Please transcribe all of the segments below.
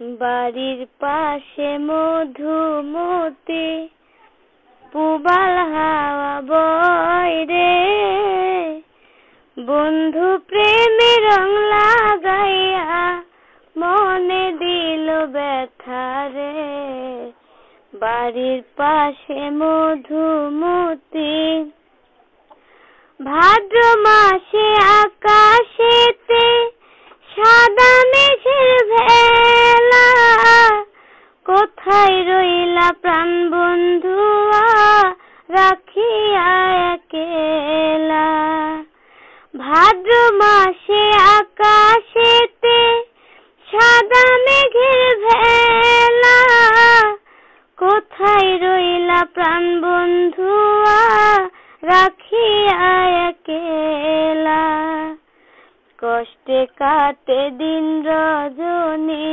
বাড়ির পাশে মধুমতি পুবাল হাওয়া বয় রে, বন্ধু প্রেমে রং লাগাইয়া মনে দিল ব্যথা রে। বাড়ির পাশে মধুমতি ভাদ্র মাসে আকাশেতে সাদা মেঘের ভেলা, কোথায় রইলা প্রাণ বন্ধুয়া রাখিয়া একেলা। ভাদ্র মাসে আকাশেতে সাদা মেঘের ভেলা, কোথায় রইলা প্রাণ বন্ধুয়া রাখিয়া একেলা। কষ্টে কাটে দিন রজনী,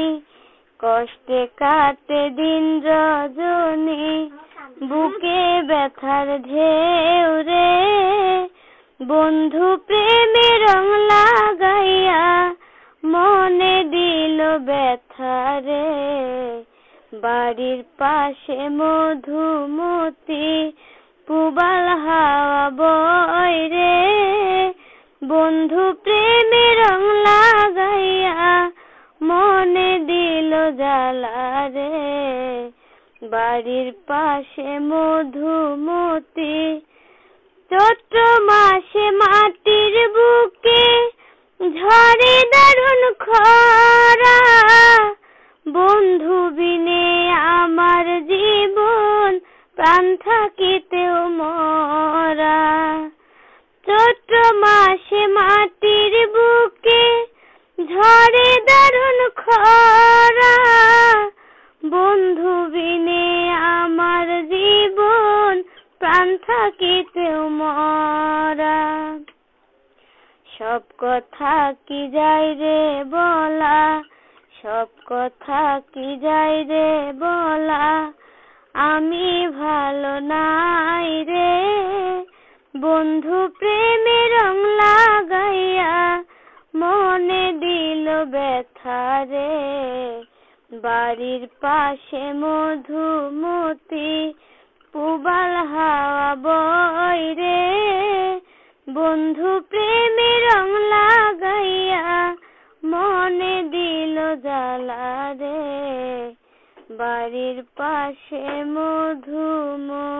কষ্টে কাটে দিন রজনী, বুকে ব্যথার ঢেউ রে, বন্ধু প্রেমে রং লাগাইয়া মনে দিল ব্যথা রে। বাড়ির পাশে মধুমতি পুবাল হাওয়া বয় রে, বন্ধু প্রেমে রং লাগাইয়া মনে দিল জ্বালা রে। বাড়ির পাশে মধুমতি চৈত্র মাসে মাটির বুকে ঝরে দারুণ খরা, বন্ধু বিনে আমার জীবন প্রাণ থাকিতেও মরা। চৈত্র মাসে মাটির বুকে ঝরে দারুণ খরা, বন্ধু বিনে আমার জীবন প্রাণ থাকিতেও মরা। সব কথা কি যায় রে বলা, সব কথা কি যায় রে বলা, আমি ভালো নাই রে, বন্ধু প্রেমে রং লাগাইয়া মনে দিল ব্যথা রে। বাড়ির পাশে মধুমতি পুবাল হাওয়া বয় রে, বন্ধু প্রেমে রং লাগাইয়া মনে দিল জ্বালা রে। বাড়ির পাশে মধুমতি।